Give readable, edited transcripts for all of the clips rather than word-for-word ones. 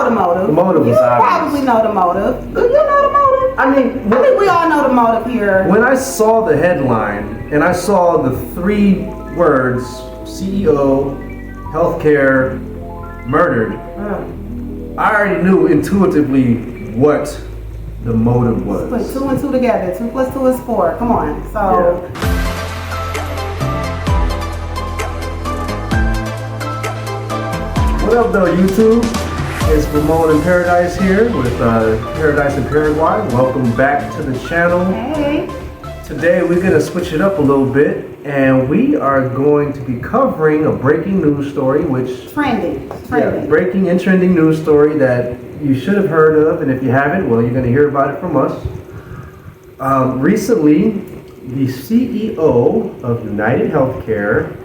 the motive. The motive was obvious. You probably know the motive. Do you know the motive? I mean, I think we all know the motive here. When I saw the headline and I saw the 3 words, CEO, healthcare, murdered, I already knew intuitively what the motive was. Put 2 and 2 together. 2 plus 2 is 4. Come on. So. Yeah. What up, though, YouTube? It's Ramon in Paradise here with Paradise in Paraguay. Welcome back to the channel. Hey. Today we're going to switch it up a little bit, and we are going to be covering a breaking news story, which Trending. yeah, breaking and trending news story that you should have heard of, and if you haven't, well, you're going to hear about it from us. Recently, the CEO of United Healthcare,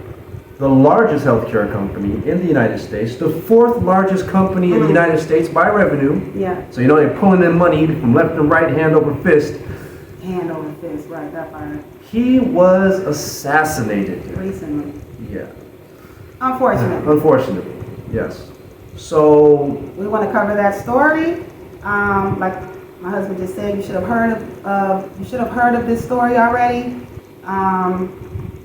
the largest healthcare company in the United States, the 4th largest company in the United States by revenue. Yeah. So you know they're pulling in money from left and right, hand over fist. Hand over fist, right? That part. He was assassinated. Recently. Yeah. Unfortunately. Yes. So we want to cover that story. Like my husband just said, you should have heard of this story already.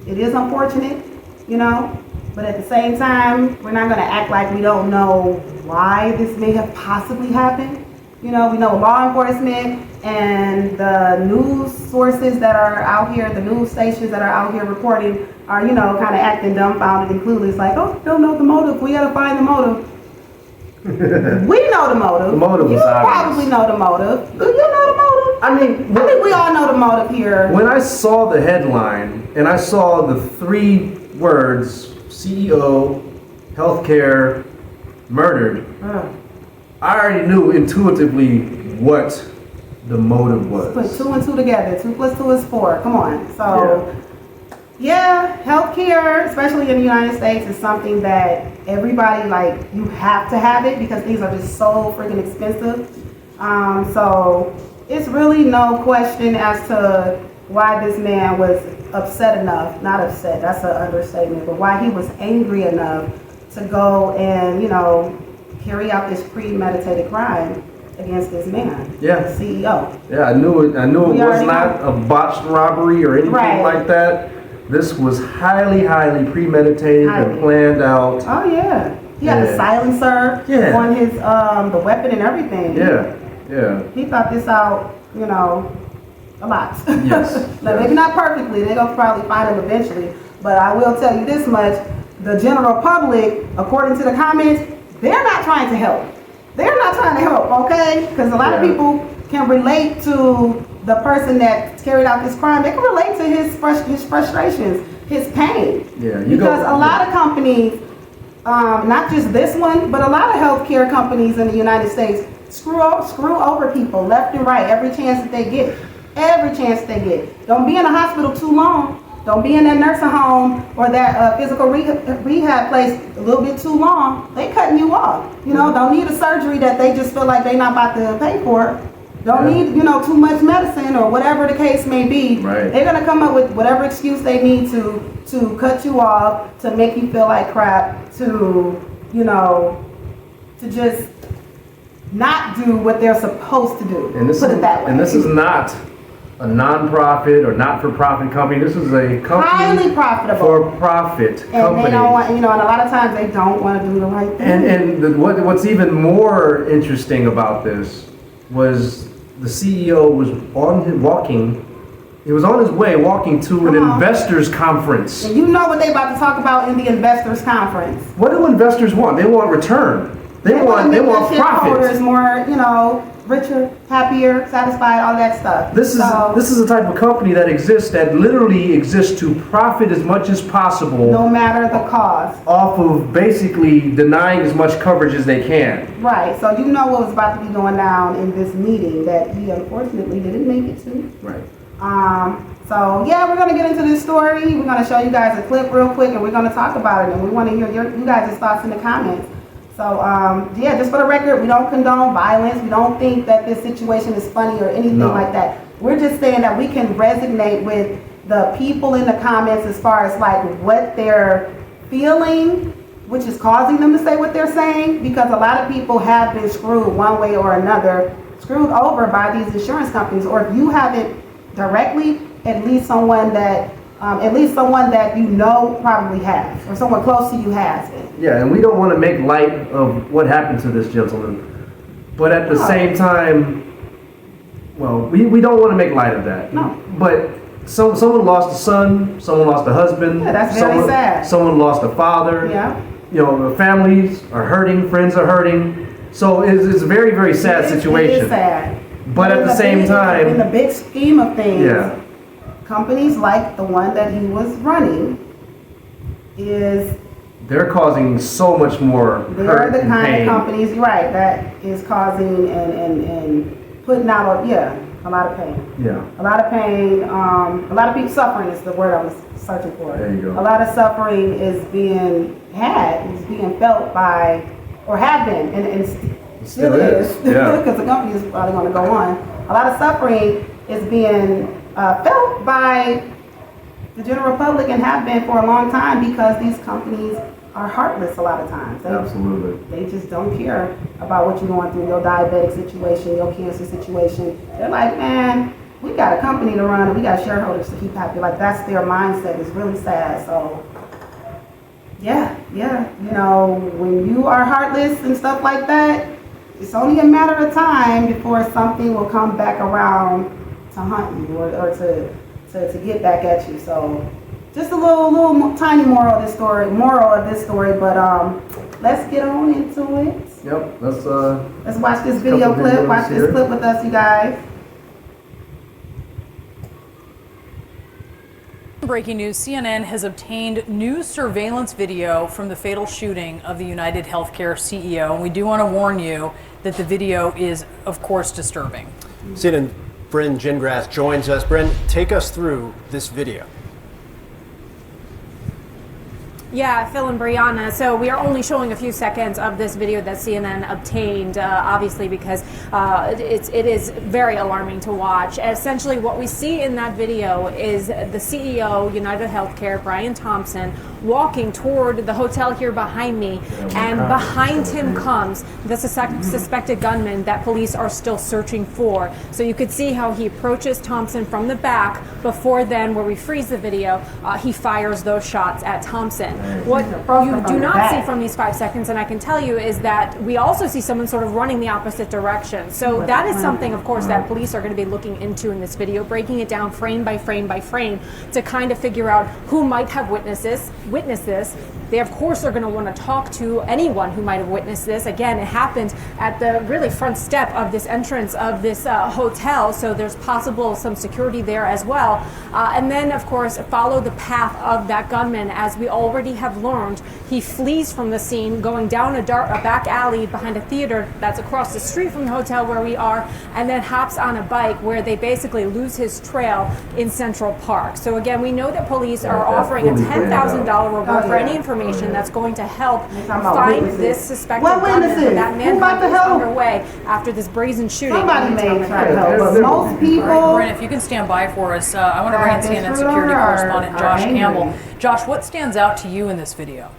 It is unfortunate, you know, but at the same time, we're not going to act like we don't know why this may have possibly happened. You know, we know law enforcement and the news sources that are out here, the news stations that are out here reporting are, you know, kind of acting dumbfounded and clueless, like, oh, don't know the motive. We got to find the motive. We know the motive. The motive was obvious. Probably know the motive. Do you know the motive? I mean, I think we all know the motive here. When I saw the headline and I saw the 3 words, CEO, healthcare, murdered, I already knew intuitively what the motive was. Put 2 and 2 together. 2 plus 2 is 4. Come on. So, yeah, healthcare, especially in the United States, is something that everybody, like, you have to have it because things are just so freaking expensive. So it's really no question as to why this man was upset enough, not upset, that's an understatement, but why he was angry enough to go and, you know, carry out this premeditated crime against this man, the CEO. Yeah, I knew it was not a botched robbery or anything like that. This was highly premeditated and planned out. Oh yeah. He had the silencer on his the weapon and everything. Yeah. He thought this out, you know, a lot. Yes. Now, maybe not perfectly. They're gonna probably find him eventually. But I will tell you this much: the general public, according to the comments, they're not trying to help. They're not trying to help, okay? Because a lot of people can relate to the person that carried out this crime. They can relate to his frustrations, his pain. Yeah. Because a lot of companies, not just this one, but a lot of healthcare companies in the United States screw over people left and right every chance that they get. Every chance they get. Don't be in a hospital too long. Don't be in that nursing home or that physical rehab place a little bit too long. They cutting you off. You know, don't need a surgery that they just feel like they're not about to pay for. Don't need, you know, too much medicine or whatever the case may be. Right. They're gonna come up with whatever excuse they need to cut you off, to make you feel like crap, to, you know, to just not do what they're supposed to do. And this Put it that way. And this is not a non-profit or not-for-profit company. This is a company highly profitable for-profit company. And they don't want, you know, and a lot of times they don't want to do the right thing. And what's even more interesting about this was the CEO was he was on his way walking to an investors conference. And you know what they about to talk about in the investors conference. What do investors want? They want return. They want profit. More, you know, richer, happier, satisfied, all that stuff. This is a type of company that exists, that literally exists to profit as much as possible, no matter the cost, off of basically denying as much coverage as they can. Right. So you know what was about to be going down in this meeting that he unfortunately didn't make it to. Right. So yeah, we're gonna get into this story. We're gonna show you guys a clip real quick, and we're gonna talk about it, and we want to hear you guys' thoughts in the comments. So, yeah, just for the record, we don't condone violence. We don't think that this situation is funny or anything like that. We're just saying that we can resonate with the people in the comments as far as like what they're feeling which is causing them to say what they're saying, because a lot of people have been screwed one way or another, screwed over by these insurance companies. Or if you haven't directly, at least someone that you know probably has, or someone close to you has it. Yeah, and we don't want to make light of what happened to this gentleman, but at the same time, well, we don't want to make light of that. No. But someone lost a son, someone lost a husband. Yeah, that's very sad. Someone lost a father. Yeah. You know, the families are hurting, friends are hurting. So it's a very, very sad situation. It is sad. But at the same time, in the big scheme of things, yeah, companies like the one that he was running they're causing so much more hurt and pain. They're the kind of companies, right, that is causing and putting out a lot of pain. Yeah. A lot of pain. A lot of people suffering is the word I was searching for. There you go. A lot of suffering is being felt by, or have been, and still is, yeah. because the company is probably going to go on. A lot of suffering is being felt by the general public, and have been for a long time, because these companies are heartless a lot of times. Absolutely. They just don't care about what you're going through, your diabetic situation, your cancer situation. They're like, man, we got a company to run and we got shareholders to keep happy. Like, that's their mindset. It's really sad. So, yeah. You know, when you are heartless and stuff like that, it's only a matter of time before something will come back around to hunt you or to get back at you. So, just a little tiny moral of this story, but let's get on into it. Yep, let's watch this video clip. Watch this clip with us, you guys. Breaking news, CNN has obtained new surveillance video from the fatal shooting of the United Healthcare CEO. And we do want to warn you that the video is, of course, disturbing. CNN Bryn Gingras joins us. Bryn, take us through this video. Yeah, Phil and Brianna. So we are only showing a few seconds of this video that CNN obtained, obviously, because it is very alarming to watch. Essentially, what we see in that video is the CEO, United Healthcare, Brian Thompson, walking toward the hotel here behind me, and behind him comes the suspected gunman that police are still searching for. So you could see how he approaches Thompson from the back. Before then, where we freeze the video, he fires those shots at Thompson. What you do not see from these 5 seconds, and I can tell you, is that we also see someone sort of running the opposite direction. So that is something, of course, that police are going to be looking into in this video, breaking it down frame by frame by frame to kind of figure out who might have witnessed this. They, of course, are going to want to talk to anyone who might have witnessed this. Again, it happened at the really front step of this entrance of this hotel, so there's possible some security there as well. And then, of course, follow the path of that gunman. As we already have learned, he flees from the scene, going down a back alley behind a theater that's across the street from the hotel where we are, and then hops on a bike where they basically lose his trail in Central Park. So again, we know that police are offering a $10,000 reward for any information that's going to help find this suspected gunman. That manhunt is underway after this brazen shooting. Somebody may try to help, but most people... Brent, if you can stand by for us, I want to bring in CNN security correspondent Josh Campbell. Josh, what stands out to you in this video?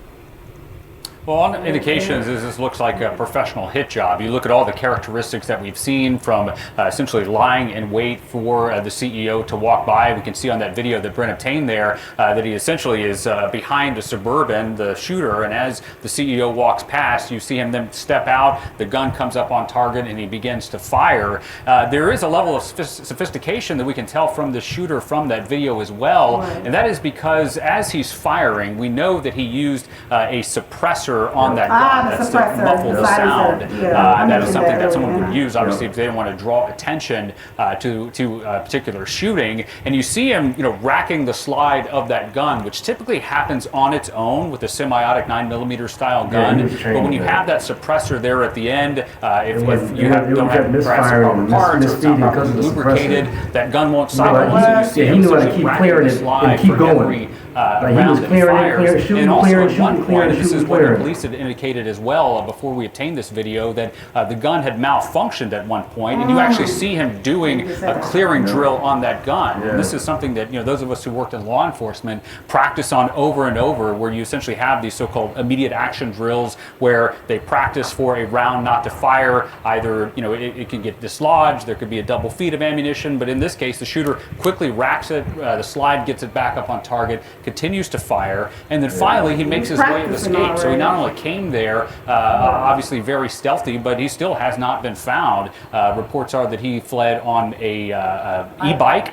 Well, on indications is this looks like a professional hit job. You look at all the characteristics that we've seen, from essentially lying in wait for the CEO to walk by. We can see on that video that Brent obtained there that he essentially is behind a Suburban, the shooter, and as the CEO walks past, you see him then step out, the gun comes up on target, and he begins to fire. There is a level of sophistication that we can tell from the shooter from that video as well, and that is because as he's firing, we know that he used a suppressor on that gun that's to muffle the sound. That is something that someone would use, obviously, if they didn't want to draw attention to a particular shooting. And you see him, racking the slide of that gun, which typically happens on its own with a semiotic 9mm style gun. But when you have that suppressor there at the end, if you don't have perhaps a proper parts or it's not properly lubricated, that gun won't silence. He knew how to keep clearing it and keep going. He was clearing, shooting, clearing. This is what the police had indicated as well before we obtained this video that the gun had malfunctioned at one point, and you actually see him doing a clearing drill on that gun. Yeah. And this is something that those of us who worked in law enforcement practice on over and over, where you essentially have these so-called immediate action drills where they practice for a round not to fire. Either it can get dislodged, there could be a double feed of ammunition, but in this case the shooter quickly racks it, the slide gets it back up on target, continues to fire, and then finally he makes his way of escape. So he not only came there, obviously very stealthy, but he still has not been found. Reports are that he fled on a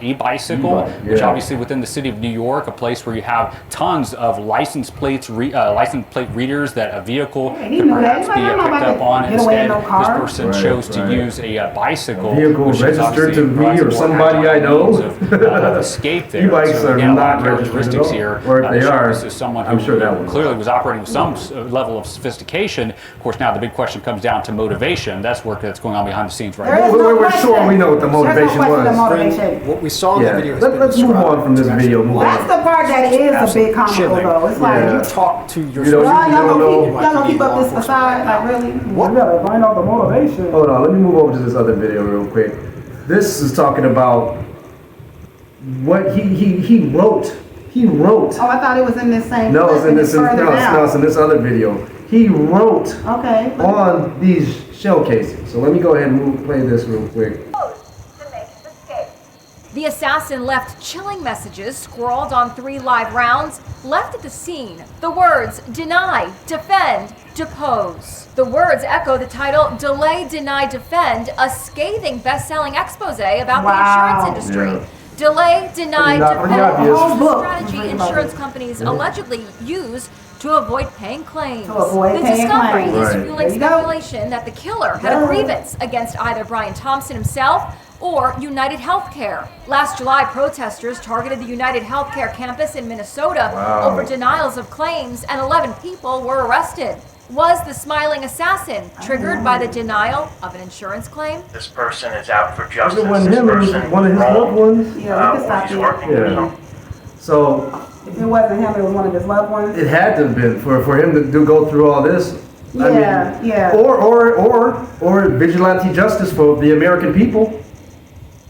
e-bicycle, which obviously within the city of New York, a place where you have tons of license plate readers that a vehicle can perhaps be picked up on. Instead, this person chose to use a bicycle, vehicle which is registered to obviously me or somebody I know. of escape there. E-bikes So, are again, a lot not of registered characteristics at all. here. Or if they that show are, this is someone I'm who sure that was clearly was operating with some level of sophistication. Of course, now the big question comes down to motivation. That's work that's going on behind the scenes right now. We're sure we know what the motivation was. What we saw in the video. Let's move on from this video. That's the part that is a bit comical, though. It's like, Yeah. Talk to your You know, y'all gonna keep up this facade? Like, really? What? You gotta find out the motivation. Hold on, let me move over to this other video real quick. This is talking about what he wrote. He wrote. Oh, I thought it was in this same. No, clip, it's in and this. further No, down. it's in this other video. He wrote Okay. on these shell casings. So let me go ahead and play this real quick. The assassin left chilling messages scrawled on 3 live rounds left at the scene. The words, deny, defend, depose. The words echo the title, Delay, Deny, Defend, a scathing best-selling expose about the insurance industry. Yeah. Delay, deny, Pretty defend obvious. is the Book. strategy insurance companies allegedly use to avoid paying claims. To avoid the paying discovery claims. is Right. fueling There you go. speculation that the killer had a grievance against either Brian Thompson himself or United Healthcare. Last July, protesters targeted the United Healthcare campus in Minnesota over denials of claims, and 11 people were arrested. Was the smiling assassin triggered by the denial of an insurance claim? This person is out for justice. It wasn't This him, it was person one of his loved ones. Yeah, we can or stop he's here. working for Yeah. some. So If it wasn't him, it was one of his loved ones. it had to have been for him to go through all this. I mean, Yeah. Or vigilante justice for the American people.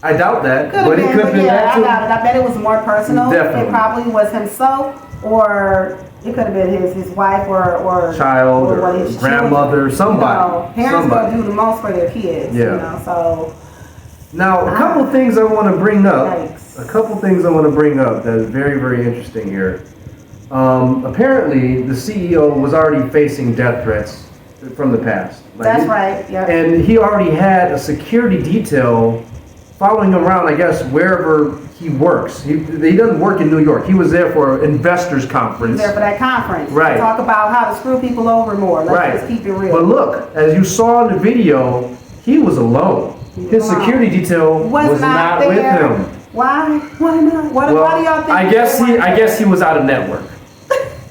I doubt that, Could but have it been, could have but been yeah, that I too. doubt it. I bet it was more personal. Definitely. It probably was himself, or it could have been his wife, or Child, or what, his grandmother, children. somebody. You know, parents Somebody. gonna do the most for their kids. Yeah. You know, so Now, a couple things I want to bring up. Yikes. A couple things I want to bring up that is very, very interesting here. Apparently, the CEO was already facing death threats from the past. that's right. Yeah. And he already had a security detail following him around, I guess, wherever he works. He doesn't work in New York. He was there for an investors conference. There for that conference. Right. Talk about how to screw people over more. Let's just keep it real. But look, as you saw in the video, he was alone. His security detail was not with there. him. Why? Why not? Why do y'all think? I guess he was out of network.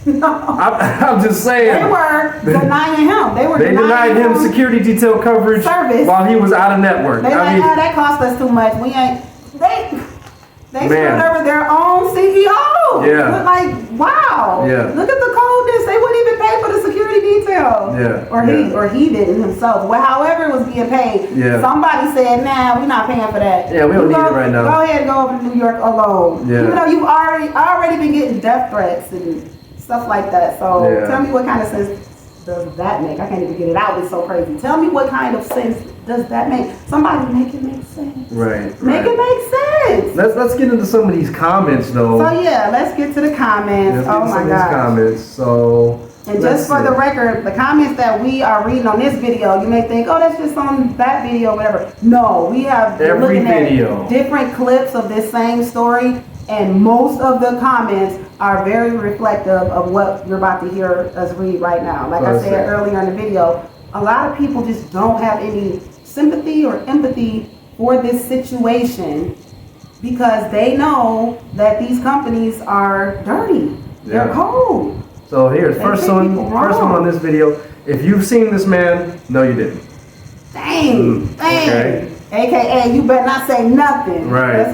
No. I'm just saying. They were denying him. They denied him security detail coverage service while he was out of network. They like, oh, that cost us too much. We ain't. They screwed over their own CEO. Yeah. Like, wow. Yeah. Look at the coldness. They wouldn't even pay for the security detail. Yeah. Or he didn't himself. Well, however it was being paid. Yeah. Somebody said, nah, we're not paying for that. Yeah, we don't need it right now. Go ahead and go over to New York alone. Yeah. Even though you've already been getting death threats and stuff like that. So Yeah. tell me what kind of sense does that make? I can't even get it out. It's so crazy. Tell me what kind of sense does that make? Somebody make it make sense. Right. Make it make sense. Let's get into some of these comments though. So yeah, let's get to the comments. Oh my God. Comments. So. And just for the record, the comments that we are reading on this video, you may think, oh, that's just on that video, whatever. No, we have been Every looking video. at different clips of this same story, and most of the comments are very reflective of what you're about to hear us read right now. Like I said earlier in the video, a lot of people just don't have any sympathy or empathy for this situation because they know that these companies are dirty. They're cold. So here's first one on this video. If you've seen this man, no, you didn't. Dang. Okay. AKA, you better not say nothing. Right.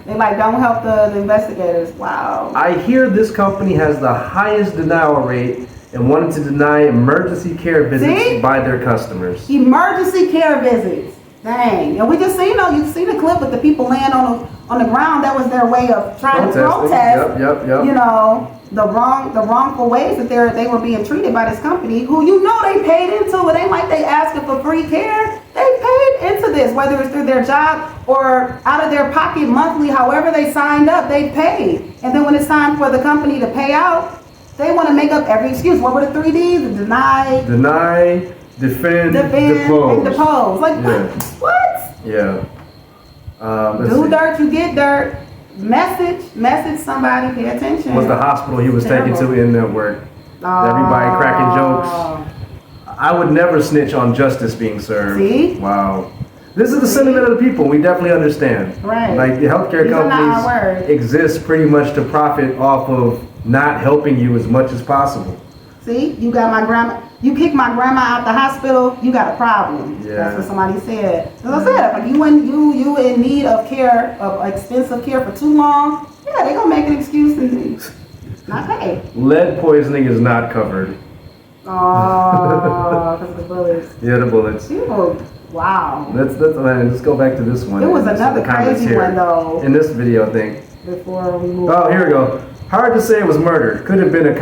They like, don't help the investigators. Wow. I hear this company has the highest denial rate and wanted to deny emergency care visits See? by their customers. Emergency care visits. Dang. And we just seen, you've seen the clip with the people laying on the ground. That was their way of trying to protest. Yep. You know, the wrongful ways that they were being treated by this company, who they paid into. It ain't like they asking for free care. They paid into this, whether it's through their job or out of their pocket monthly. However they signed up, they paid. And then when it's time for the company to pay out, they want to make up every excuse. What were the 3 Ds? Deny, defend, depose. And depose. Like, Yeah. what? Yeah. Do dirt, you get dirt. Message somebody, pay attention. Was the hospital he was taken to in network. Everybody cracking jokes. I would never snitch on justice being served. See? Wow. This is the sentiment of the people. We definitely understand. Right. Like the healthcare These are not our companies words. exist pretty much to profit off of not helping you as much as possible. See, you got my grandma. You kick my grandma out the hospital, you got a problem. Yeah. That's what somebody said. As I said, like you in need of care, of expensive care for too long. Yeah, they gonna make an excuse and not pay. Lead poisoning is not covered. Oh, because of the bullets. Yeah, the bullets. People, wow. Let's go back to this one. There was Some another comments crazy here. one though. In this video, I think. Before we move. Oh, here we go. Hard to say it was murder. Could have been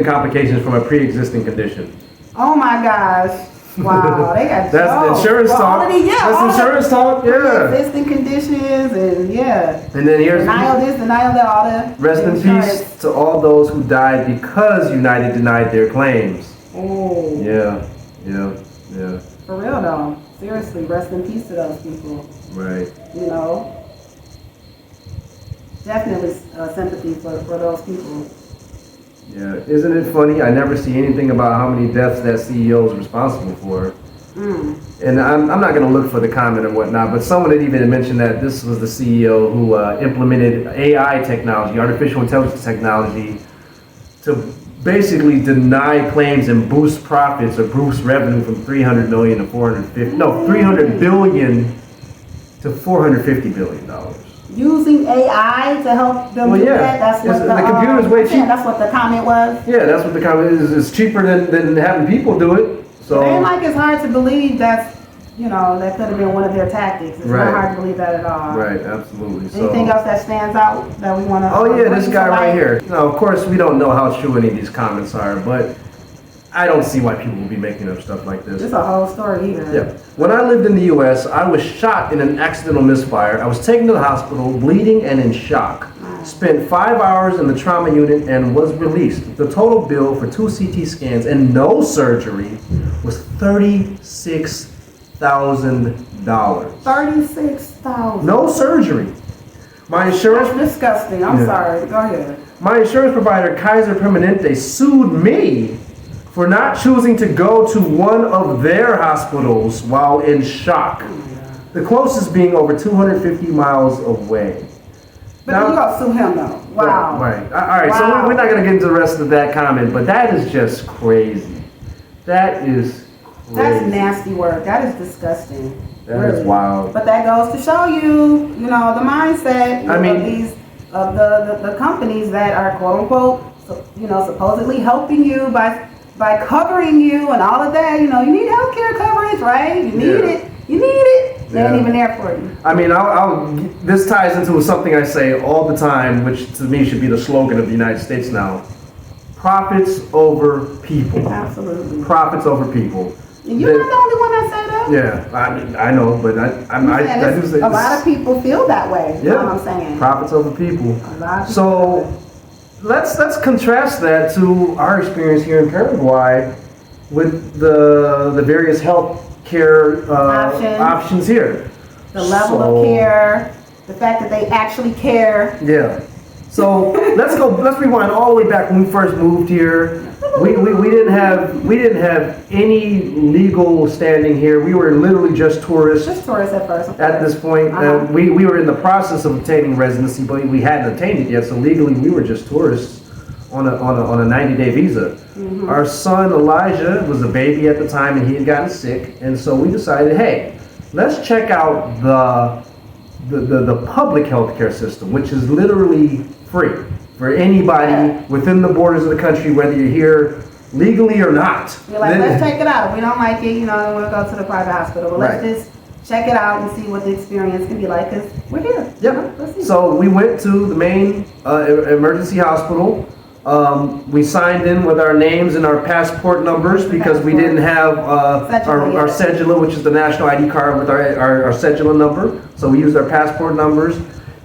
complications from a pre-existing condition. Oh my gosh. Wow, they got That's jokes. insurance talk. That's insurance talk. Yeah. Existing conditions and yeah. And then here's Denial this, denial that, all that. rest in peace to all those who died because United denied their claims. Oh. Yeah. For real though. Seriously, rest in peace to those people. Right. You know. Definitely sympathy for those people. Yeah. Isn't it funny? I never see anything about how many deaths that CEO is responsible for. And I'm not going to look for the comment and whatnot, but someone had even mentioned that this was the CEO who implemented AI technology, artificial intelligence technology, to basically deny claims and boost profits or boost revenue from 300 billion to 450 billion dollars. Using AI to help them do that. That's what the computer's way cheap. That's what the comment was. Yeah, that's what the comment is. It's cheaper than having people do it. So It ain't like it's hard to believe that could have been one of their tactics. It's Right. not hard to believe that at all. right, absolutely. Anything else that stands out that we want to? Oh yeah, this guy right here. Now, of course, we don't know how true any of these comments are, but I don't see why people will be making up stuff like this. It's a whole story either. Yeah. When I lived in the U.S., I was shot in an accidental misfire. I was taken to the hospital, bleeding and in shock. Spent 5 hours in the trauma unit and was released. The total bill for 2 CT scans and no surgery was $36,000. 36,000. No surgery. My insurance That's disgusting. I'm Yeah. sorry. Go ahead. My insurance provider, Kaiser Permanente, sued me for not choosing to go to one of their hospitals while in shock. The closest being over 250 miles away. But you gonna sue him though. Wow. Right. All right. So Wow. we're not going to get into the rest of that comment, but that is just crazy. That is crazy. That's nasty work. That is disgusting. That is wild. But that goes to show you, the mindset I mean- of these of the companies that are quote unquote, supposedly helping you by covering you and all of that. You need healthcare coverage, right? You need Yeah. it. You need it. They ain't Yeah. even there for you. I mean, this ties into something I say all the time, which to me should be the slogan of the United States now. Profits over people. Absolutely. Profits over people. And you're not the only one that say that. Yeah, I mean, I know, but I do say a lot of people feel that way. You know what I'm saying? Profits over people. A lot of people So let's contrast that to our experience here in Paraguay with the various health care options here. the level of care, the fact that they actually care. Yeah. So let's rewind all the way back when we first moved here. We didn't have any legal standing here. We were literally just tourists. Just tourists at first. At this point. We were in the process of obtaining residency, but we hadn't obtained it yet. So legally, we were just tourists on a 90-day visa. Mm-hmm. Our son Elijah was a baby at the time, and he had gotten sick, and so we decided, hey, let's check out the public healthcare system, which is literally free for anybody within the borders of the country, whether you're here legally or not. We're like, let's check it out. If we don't like it, then we'll go to the private hospital. But let's Right. just check it out and see what the experience can be like, because we're here. Yep. Let's see. So we went to the main emergency hospital. We signed in with our names and our passport numbers because we didn't have our cedula, which is the national ID card with our cedula number. So we used our passport numbers.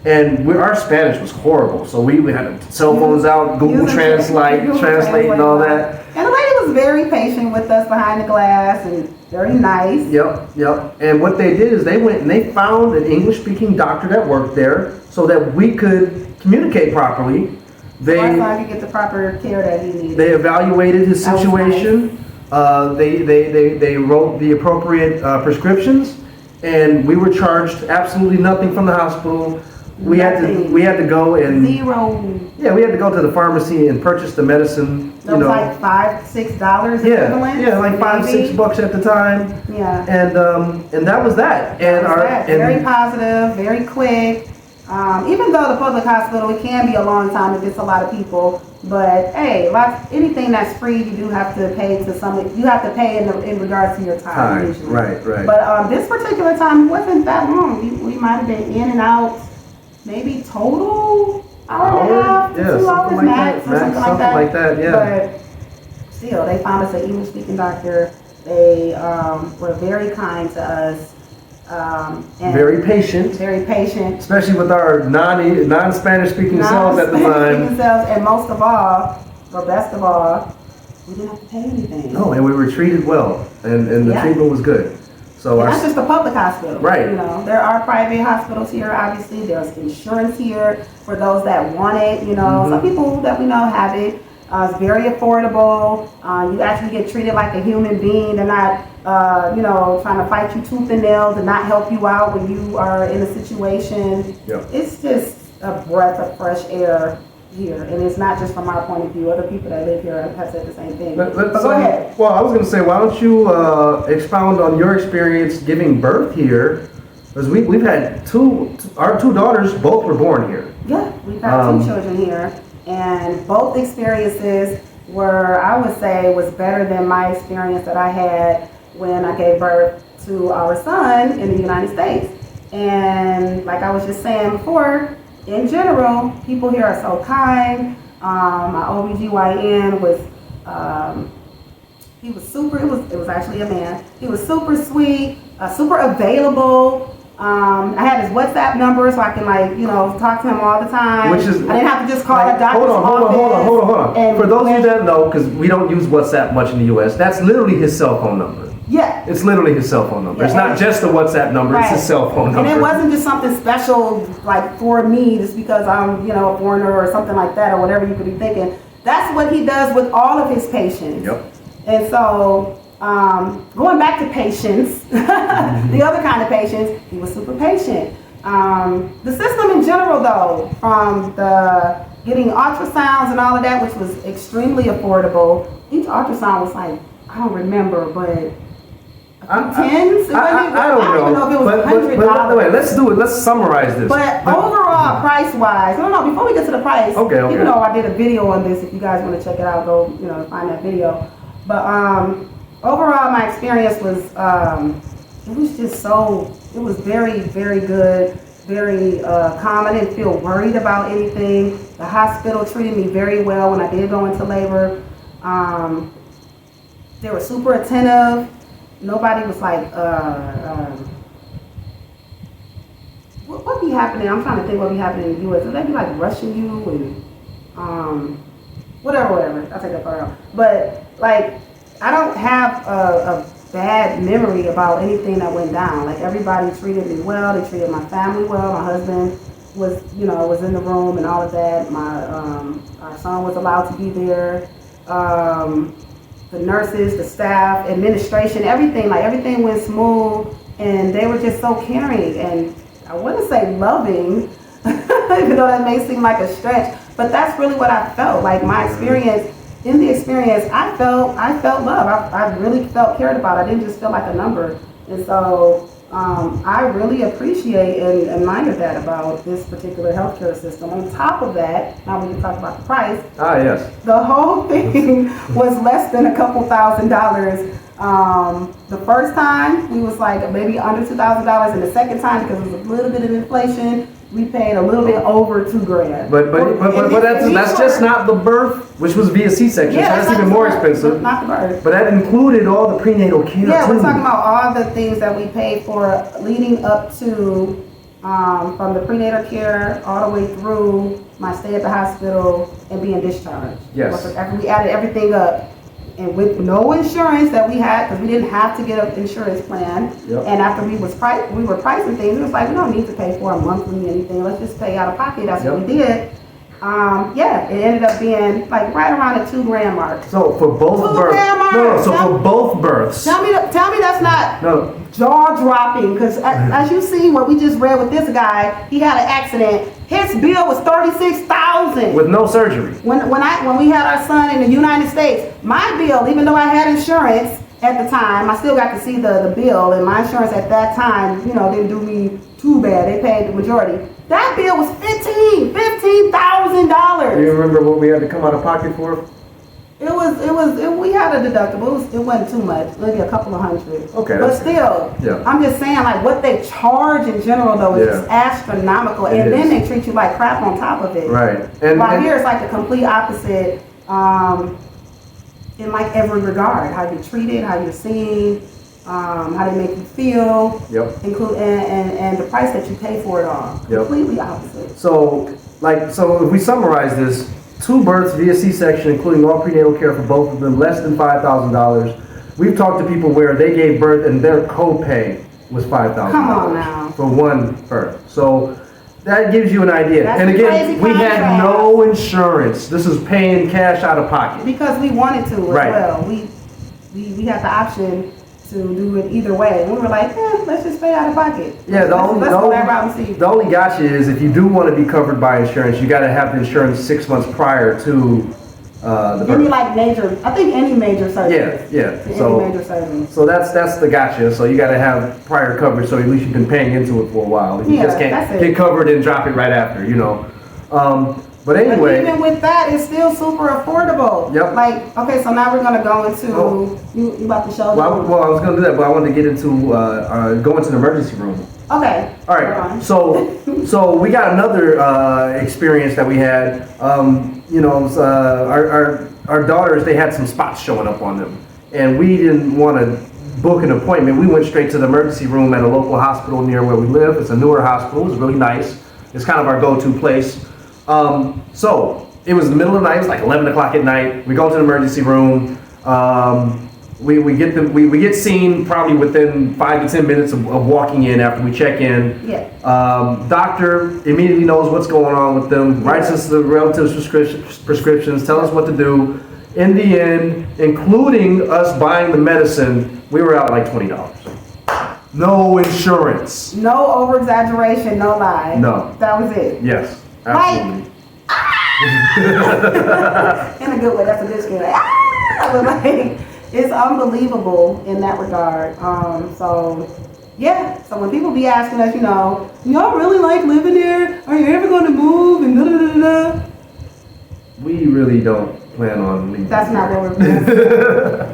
And our Spanish was horrible. So we had cell phones out, Google Translate and all that. And the lady was very patient with us behind the glass and very nice. Yep. And what they did is they went and they found an English-speaking doctor that worked there so that we could communicate properly. My son could get the proper care that he needed. They evaluated his situation. They wrote the appropriate prescriptions, and we were charged absolutely nothing from the hospital. We had to go and Zero. Yeah, we had to go to the pharmacy and purchase the medicine. That was like $5-6 equivalent. Yeah, like $5-6 at the time. Yeah. And that was that. And very positive, very quick. Even though the public hospital, it can be a long time if it's a lot of people. But hey, anything that's free, you do have to pay to some. You have to pay in regards to your time. Usually. Right. But this particular time wasn't that long. We might have been in and out. Maybe total hour and a half to 2 hours max or something like that. Yeah. But still, they found us an English-speaking doctor. They were very kind to us. And very patient. Very patient. Especially with our non-Spanish speaking selves at the time. And most of all, or best of all, we didn't have to pay anything. No, and we were treated well, and the treatment was good. So that's just a public hospital. Right. There are private hospitals here, obviously. There's insurance here for those that want it. Some people that we know have it. It's very affordable. You actually get treated like a human being. They're not, trying to fight you tooth and nail and not help you out when you are in a situation. Yep. It's just a breath of fresh air here, and it's not just from our point of view. Other people that live here have said the same thing. But go ahead. Well, I was going to say, why don't you expound on your experience giving birth here? Because we've had our two daughters, both were born here. Yeah, we've had 2 children here, and both experiences were, I would say, was better than my experience that I had when I gave birth to our son in the United States. And like I was just saying before, in general, people here are so kind. My OBGYN was, he was super, it was actually a man. He was super sweet, super available. I had his WhatsApp number so I can talk to him all the time. I didn't have to just call a doctor's office. Hold on. For those of you that know, because we don't use WhatsApp much in the U.S., that's literally his cell phone number. Yeah. It's literally his cell phone number. Yeah, it's not just a WhatsApp number, It's his cell phone number. And it wasn't just something special like for me just because I'm, a foreigner or something like that or whatever you could be thinking. That's what he does with all of his patients. Yep. And so, going back to patients, the other kind of patients, he was super patient. The system in general though, from the getting ultrasounds and all of that, which was extremely affordable. Each ultrasound was like, I don't remember, but tens? I don't know if it was $100. But wait, let's do it. Let's summarize this. But overall, price-wise, no, before we get to the price, okay. Even though I did a video on this, if you guys want to check it out, go, find that video. But overall, my experience was, it was just it was very, very good, very calm. I didn't feel worried about anything. The hospital treated me very well when I did go into labor. They were super attentive. Nobody was like, what be happening? I'm trying to think what be happening in the U.S. Would they be like rushing you and whatever. I'll take that part out. But like, I don't have a bad memory about anything that went down. Like everybody treated me well. They treated my family well. My husband was in the room and all of that. Our son was allowed to be there. The nurses, the staff, administration, everything went smooth, and they were just so caring, and I wouldn't say loving, even though that may seem like a stretch, but that's really what I felt. Like my experience, I felt love. I really felt cared about. I didn't just feel like a number. And so I really appreciate and admire that about this particular healthcare system. On top of that, now we can talk about the price. Ah, yes. The whole thing was less than a couple $1,000s. The first time we was like maybe under $2,000, and the second time, because it was a little bit of inflation, we paid a little bit over $2,000. But that's just not the birth, which was via C-section. Yeah, so that's even more expensive. Not the birth. But that included all the prenatal care Yeah, too. we're talking about all the things that we paid for leading up to, from the prenatal care all the way through my stay at the hospital and being discharged. Yes. After we added everything up, and with no insurance that we had, because we didn't have to get an insurance plan. Yep. And after we were pricing things, it was like, we don't need to pay for a monthly anything. Let's just pay out of pocket. That's what we did. Yeah, it ended up being like right around the $2,000 mark. So for both births, for both births. Tell me that's not jaw dropping, because as you see what we just read with this guy, he had an accident. His bill was $36,000 with no surgery. When we had our son in the United States, my bill, even though I had insurance at the time, I still got to see the bill, and my insurance at that time, didn't do me too bad. They paid the majority. That bill was $15,000. Do you remember what we had to come out of pocket for? We had a deductible. It wasn't too much, maybe a couple of $100. Okay. But still, I'm just saying, like, what they charge in general, though, is just astronomical. And then they treat you like crap on top of it. Right. And here it's like the complete opposite in like every regard. How you're treated, how you're seen, how they make you feel. Yep. And the price that you pay for it all. Yep. Completely opposite. So if we summarize this, 2 births via C-section, including all prenatal care for both of them, less than $5,000. We've talked to people where they gave birth and their copay was $5,000. Come on now. For one birth. So that gives you an idea. That's and a again, crazy we had contrast. no insurance. This is paying cash out of pocket. Because we wanted to as Right. well. We had the option to do it either way. And we were like, let's just pay out of pocket. Yeah, let's go that route and see. the only gotcha is if you do want to be covered by insurance, you got to have the insurance 6 months prior to the birth. Any any major surgery. Yeah. Any major surgery. So that's the gotcha. So you got to have prior coverage, so at least you've been paying into it for a while. You just can't that's it. get covered and drop it right after, But anyway. But even with that, it's still super affordable. Yep. Like, okay, so now we're gonna go into you about to show them. Well, I was going to do that, but I wanted to get into go into the emergency room. Okay. All right. So we got another experience that we had. Our daughters, they had some spots showing up on them, and we didn't want to book an appointment. We went straight to the emergency room at a local hospital near where we live. It's a newer hospital. It's really nice. It's kind of our go-to place. So it was the middle of the night. It was like 11 o'clock at night. We go to the emergency room. We get seen probably within 5 to 10 minutes of walking in after we check in. Yeah. Doctor immediately knows what's going on with them, writes us the relative prescriptions, tell us what to do. In the end, including us buying the medicine, we were out like $20. No insurance. No over exaggeration, no lie. No. That was it. Yes, absolutely. In a good way. That's a good skin. But like, it's unbelievable in that regard. So when people be asking us, y'all really like living there? Are you ever going to move? And da-da-da-da-da. We really don't plan on leaving. That's not what we're doing.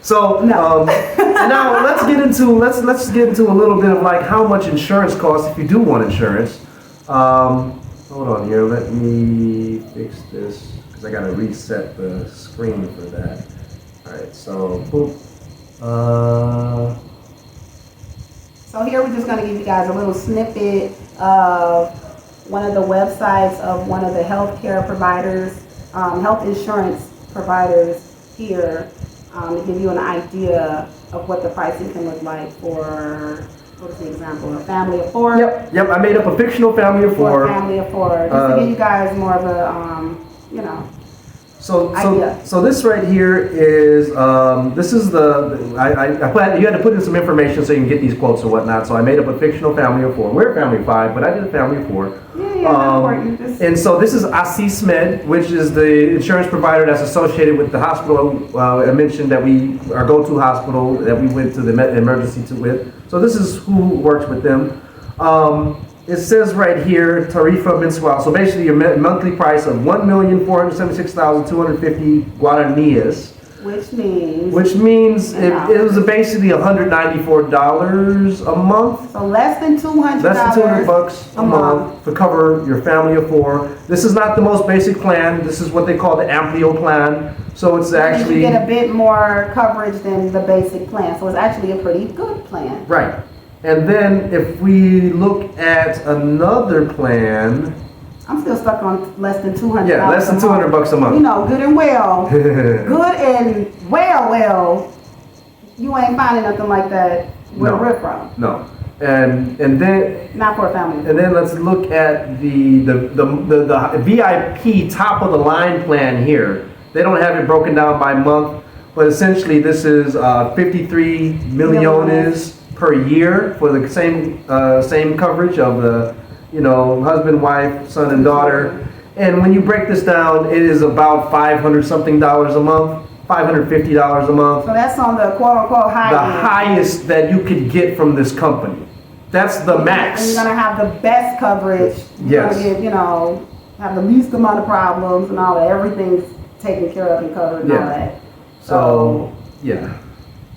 So no. And now let's get into a little bit of like how much insurance costs if you do want insurance. Hold on here, let me fix this because I gotta reset the screen for that. All right, so boop. So here we're just going to give you guys a little snippet of one of the websites of one of the healthcare providers, health insurance providers here, to give you an idea of what the pricing can look like for, what is the example, a family of 4? Yep, I made up a fictional family of 4. For a family of 4, just to give you guys more of a, So this right here is this is you had to put in some information so you can get these quotes or whatnot. So I made up a fictional family of 4. We're a family of 5, but I did a family of 4. not important. Just And so this is AssisMed, which is the insurance provider that's associated with the hospital. I mentioned that our go-to hospital that we went to the emergency with. So this is who works with them. It says right here, Tarifa Mensual. So basically a monthly price of 1,476,250 guaraníes. which means It was basically $194 a month. so less than $200. Less than $200 a month to cover your family of 4. This is not the most basic plan. This is what they call the Amplio plan. So it's actually you get a bit more coverage than the basic plan. So it's actually a pretty good plan. right. And then if we look at another plan, I'm still stuck on less than $200. yeah, less than $200 a month. You know, good and well, good and well. You ain't finding nothing like that where No. we're from. No. And then Not for a family. And then let's look at the VIP top of the line plan here. They don't have it broken down by month, but essentially this is 53 millones per year for the same coverage of the husband, wife, son, and daughter. And when you break this down, it is about $500 something a month, $550 a month. So that's on the quote unquote high The end. highest that you could get from this company. That's the max. And you're gonna have the best coverage. You're Yes. gonna get, have the least amount of problems and all that. Everything's taken care of and covered and all Yeah. that. So, yeah.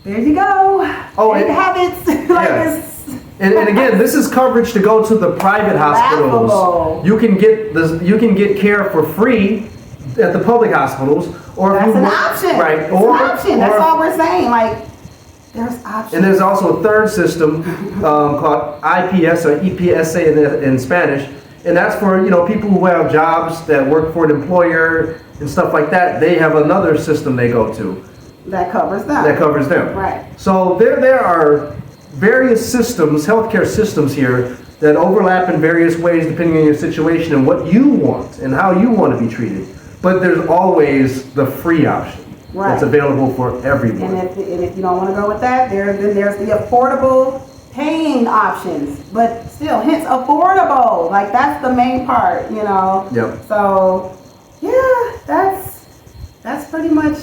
There you go. Oh, Eight and- habits. Yeah. this. And again, this is coverage to go to the private hospitals. Laughable. You can get care for free at the public hospitals, or if That's you an want- option. right? It's an option. That's or- all we're saying. Like, there's options. And there's also a third system called IPS or EPSA in Spanish, and that's for people who have jobs that work for an employer and stuff like that. They have another system they go to that covers them. that covers them. Right. So there are various systems, healthcare systems here that overlap in various ways depending on your situation and what you want and how you want to be treated. But there's always the free option that's Right. available for everyone. And if you don't want to go with that, then there's the affordable paying options. But still, hence affordable. Like, that's the main part, Yep. So, yeah, that's pretty much,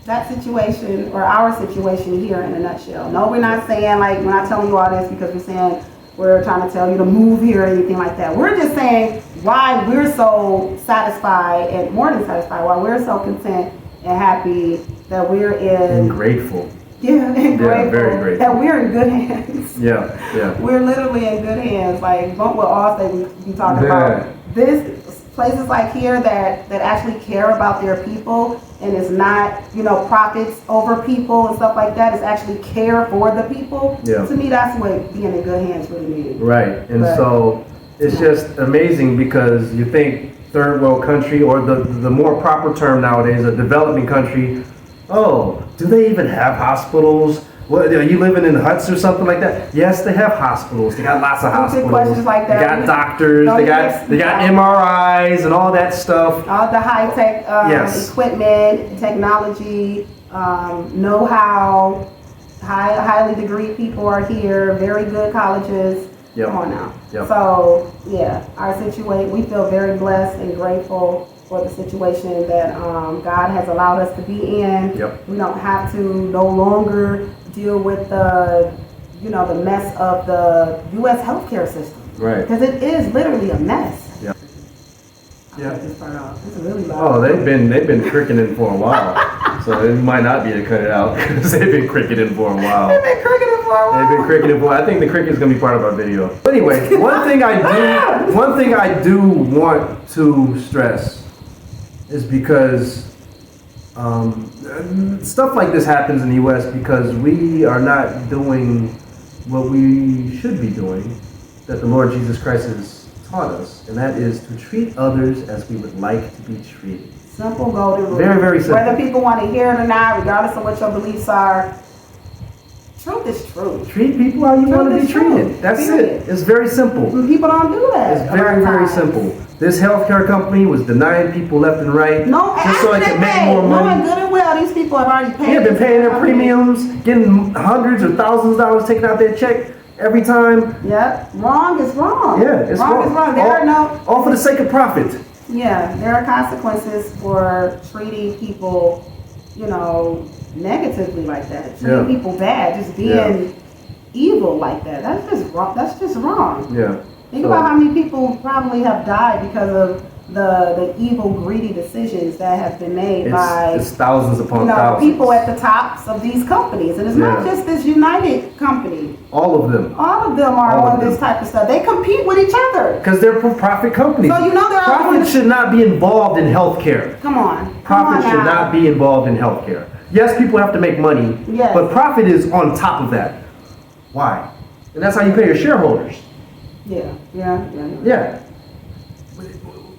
that situation or our situation here in a nutshell. No, we're not saying, like, we're not telling you all this because we're saying we're trying to tell you to move here or anything like that. We're just saying why we're so satisfied and more than satisfied, why we're so content and happy that we're And in, grateful. and grateful, very grateful. that we're in good hands. Yeah. We're literally in good hands. Like, what Allstate we talking Yeah. about. Places like here that actually care about their people and is not, profits over people and stuff like that. It's actually care for the people. Yeah. To me, that's what being in good hands really means. Right. And But- so it's just amazing because you think third world country, or the more proper term nowadays, a developing country. Oh, do they even have hospitals? What, are you living in huts or something like that? Yes, they have hospitals. They got lots of Stupid hospitals. questions like that. They got doctors. No, They got MRIs and all that stuff. All the high tech Yes. equipment, technology, know-how, highly degree people are here. Very good colleges. Yep. Come on now. Yep. So yeah, our situation. We feel very blessed and grateful for the situation that God has allowed us to be in. Yep. We don't have to no longer deal with the mess of the U.S. healthcare system. Right. Because it is literally a mess. Yeah. Yeah. This part out. It's really loud. Oh, they've been cricketing for a while, so it might not be to cut it out because they've been cricketing for a while. They've been cricketing for a while. They've been cricketing for. I think the cricket is going to be part of our video. But anyway, one thing I do want to stress is because stuff like this happens in the U.S. because we are not doing what we should be doing, that the Lord Jesus Christ has taught us, and that is to treat others as we would like to be treated. Simple golden rule. Very, very simple. Whether people want to hear it or not, regardless of what your beliefs are, truth is truth. Treat people how you want to be is true. treated. That's Period. it. It's very simple. And people don't do that. It's very, very simple. This healthcare company was denying people left and right No, just so they could make more Knowing money. good and well, these people have already paid. They've been paying their premiums, getting hundreds or thousands of dollars taken out their check. every time. Yep. Wrong is wrong. Yeah, it's wrong. Is wrong. There are no. All for the sake of profit. Yeah, there are consequences for treating people, negatively like that. Treating people bad, just being evil like that. That's just wrong. That's just wrong. Yeah. Think about how many people probably have died because of the evil, greedy decisions that have been made by it's thousands upon thousands. People at the tops of these companies. And it's not just this United company. All of them. All of them are on this type of stuff. They compete with each other. Because they're for-profit companies. So they're profit should not be involved in healthcare. Come on. Profit should not be involved in healthcare. Yes, people have to make money, but profit is on top of that. Why? And that's how you pay your shareholders. Yeah.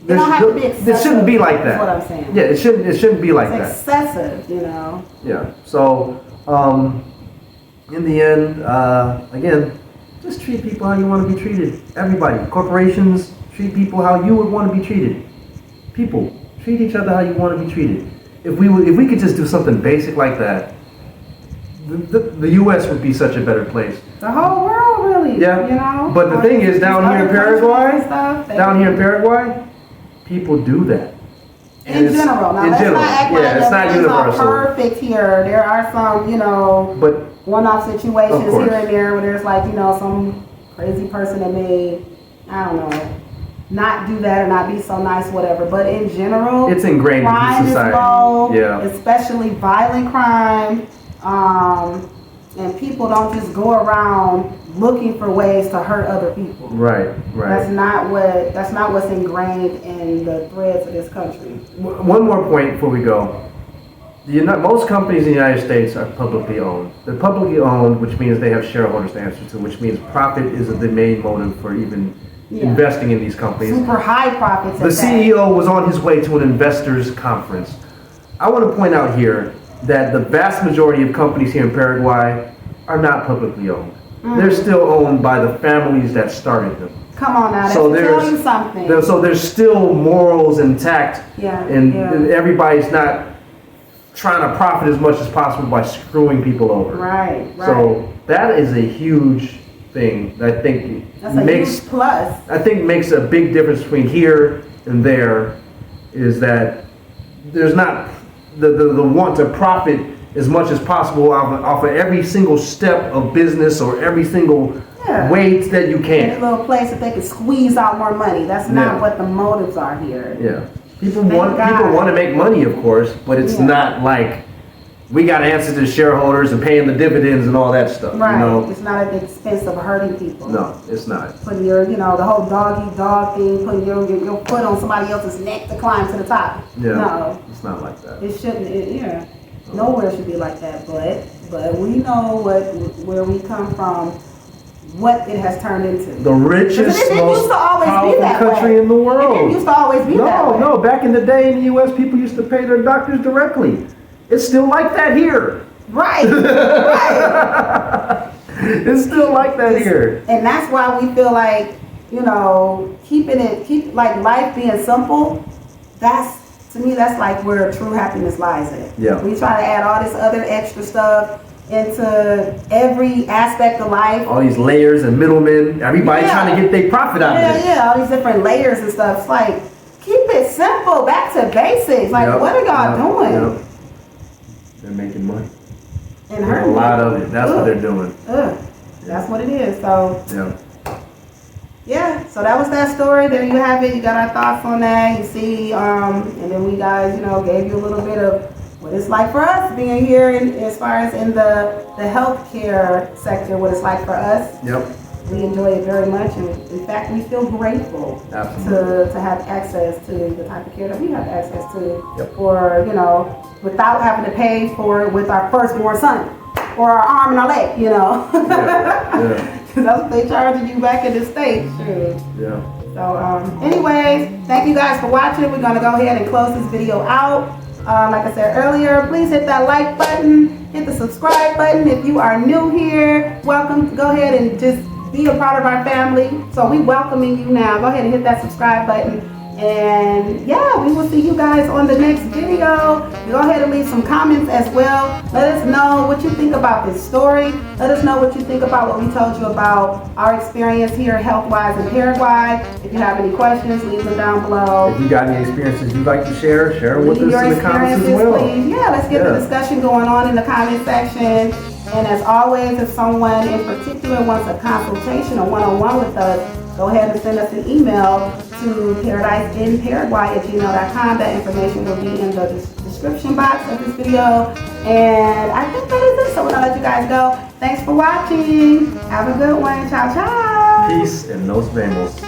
It don't have to be excessive. It shouldn't be like that. That's what I'm saying. Yeah, it shouldn't be like it's excessive, Yeah. So, in the end, again, just treat people how you want to be treated. Everybody, corporations, treat people how you would want to be treated. People, treat each other how you want to be treated. If we could just do something basic like that, the U.S. would be such a better place. The whole world, really. Yeah. But the thing is, down here in Paraguay, people do that. In general. Now, let's not act like it's not universal. Perfect here. There are some, but one-off situations here and there where there's some crazy person that may, I don't know, not do that or not be so nice, whatever. But in general, it's ingrained in society. Crime is low, especially violent crime. And people don't just go around looking for ways to hurt other people. Right. That's not what's ingrained in the threads of this country. One more point before we go. Most companies in the United States are publicly owned. They're publicly owned, which means they have shareholders to answer to, which means profit is the main motive for even investing in these companies. Super high profits. The CEO was on his way to an investors conference. I want to point out here that the vast majority of companies here in Paraguay are not publicly owned. They're still owned by the families that started them. Come on now, tell you something. So there's still morals intact, and everybody's not trying to profit as much as possible by screwing people over. Right. So that is a huge thing that I think huge plus. I think makes a big difference between here and there, is that there's not the want to profit as much as possible off of every single step of business or every single way that you can. Any little place that they can squeeze out more money. That's not what the motives are here. Yeah. People want to make money, of course, but it's not like we got to answer to shareholders and paying the dividends and all that stuff. Right. It's not at the expense of hurting people. No, it's not. Putting your, the whole dog thing, putting your foot on somebody else's neck to climb to the top. Yeah. No. It's not like that. It shouldn't. Nowhere should be like that. But we know where we come from, what it has turned into. The richest, most powerful country in the world. It used to always be that way. No. Back in the day in the U.S., people used to pay their doctors directly. It's still like that here. Right. It's still like that here. And that's why we feel like, keep life being simple. To me, that's like where true happiness lies at. Yeah. We try to add all this other extra stuff into every aspect of life. All these layers and middlemen. Everybody's trying to get their profit out of it. Yeah, all these different layers and stuff. It's like, keep it simple, back to basics. Like, what are y'all doing? Yep. They're making money. And a lot of it. That's what they're doing. That's what it is. So, yeah. So that was that story. There you have it. You got our thoughts on that. You see, and then we guys, gave you a little bit of what it's like for us being here, as far as in the healthcare sector, what it's like for us. Yep. We enjoy it very much, and in fact, we feel grateful to have access to the type of care that we have access to, for without having to pay for it with our firstborn son or our arm and our leg, That's what they charging you back in the States. Yeah. So, anyways, thank you guys for watching. We're gonna go ahead and close this video out. Like I said earlier, please hit that like button, hit the subscribe button. If you are new here, welcome. Go ahead and just be a part of our family. So we welcoming you now. Go ahead and hit that subscribe button. And yeah, we will see you guys on the next video. Go ahead and leave some comments as well. Let us know what you think about this story. Let us know what you think about what we told you about our experience here health-wise in Paraguay. If you have any questions, leave them down below. If you got any experiences you'd like to share them with Leave us your in the comments as experiences, well. please. Yeah, let's get the discussion going on in the comment section. And as always, if someone in particular wants a consultation or one-on-one with us, go ahead and send us an email to ParadiseInParaguay@gmail.com. That information will be in the description box of this video. And I think that is it. So we're gonna let you guys go. Thanks for watching. Have a good one. Ciao, ciao. Peace and nos vemos.